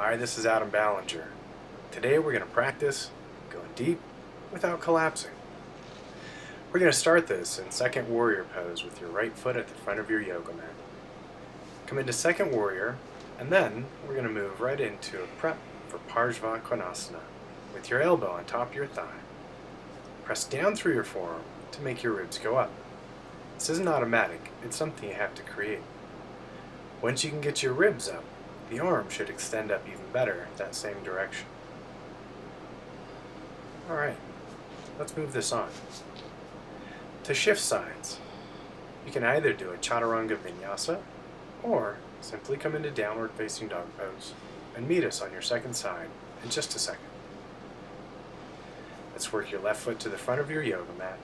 Hi, this is Adam Ballinger. Today we're going to practice going deep without collapsing. We're going to start this in second warrior pose with your right foot at the front of your yoga mat. Come into second warrior, and then we're going to move right into a prep for Parsvakonasana with your elbow on top of your thigh. Press down through your forearm to make your ribs go up. This isn't automatic, it's something you have to create. Once you can get your ribs up, the arm should extend up even better that same direction. Alright, let's move this on. To shift sides, you can either do a chaturanga vinyasa or simply come into downward facing dog pose and meet us on your second side in just a second. Let's work your left foot to the front of your yoga mat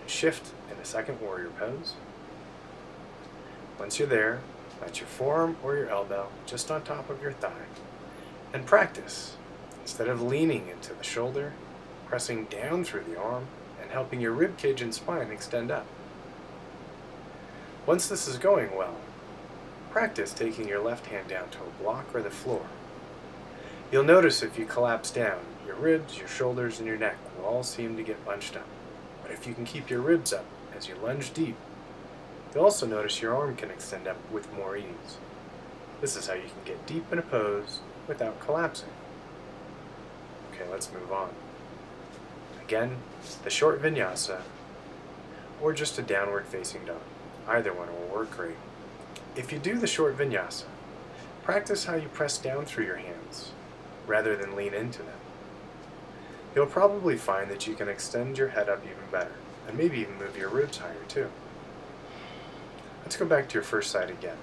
and shift into second warrior pose. Once you're there, let your forearm or your elbow just on top of your thigh, and practice, instead of leaning into the shoulder, pressing down through the arm and helping your rib cage and spine extend up. Once this is going well, practice taking your left hand down to a block or the floor. You'll notice if you collapse down, your ribs, your shoulders, and your neck will all seem to get bunched up. But if you can keep your ribs up as you lunge deep, you'll also notice your arm can extend up with more ease. This is how you can get deep in a pose without collapsing. Okay, let's move on. Again, the short vinyasa or just a downward facing dog. Either one will work great. If you do the short vinyasa, practice how you press down through your hands rather than lean into them. You'll probably find that you can extend your head up even better and maybe even move your ribs higher too. Let's go back to your first side again.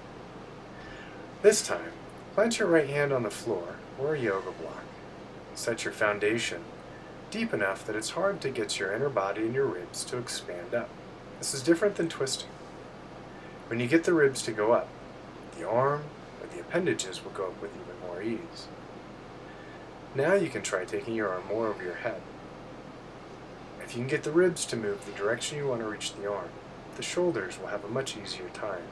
This time, plant your right hand on the floor or a yoga block. Set your foundation deep enough that it's hard to get your inner body and your ribs to expand up. This is different than twisting. When you get the ribs to go up, the arm or the appendages will go up with even more ease. Now you can try taking your arm more over your head. If you can get the ribs to move the direction you want to reach the arm, the shoulders will have a much easier time.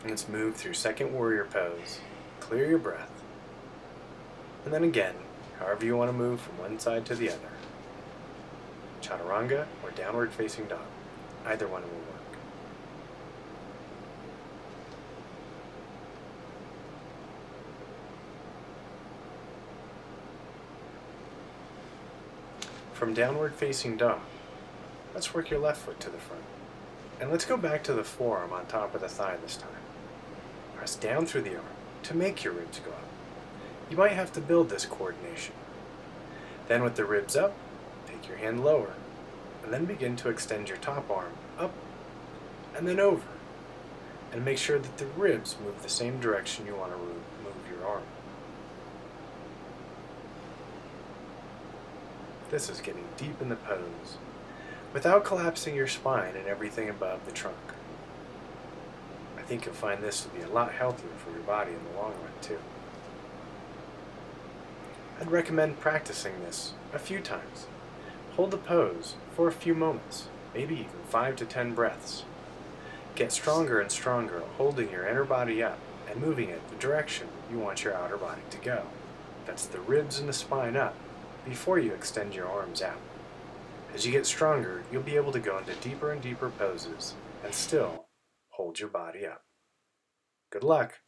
Let's move through second warrior pose. Clear your breath. And then again, however you want to move from one side to the other. Chaturanga or downward facing dog. Either one will work. From downward facing dog, let's work your left foot to the front. And let's go back to the forearm on top of the thigh this time. Press down through the arm to make your ribs go up. You might have to build this coordination. Then with the ribs up, take your hand lower, and then begin to extend your top arm up and then over. And make sure that the ribs move the same direction you want to move your arm. This is getting deep in the pose, without collapsing your spine and everything above the trunk. I think you'll find this to be a lot healthier for your body in the long run too. I'd recommend practicing this a few times. Hold the pose for a few moments, maybe even 5 to 10 breaths. Get stronger and stronger at holding your inner body up and moving it the direction you want your outer body to go. That's the ribs and the spine up before you extend your arms out. As you get stronger, you'll be able to go into deeper and deeper poses and still hold your body up. Good luck!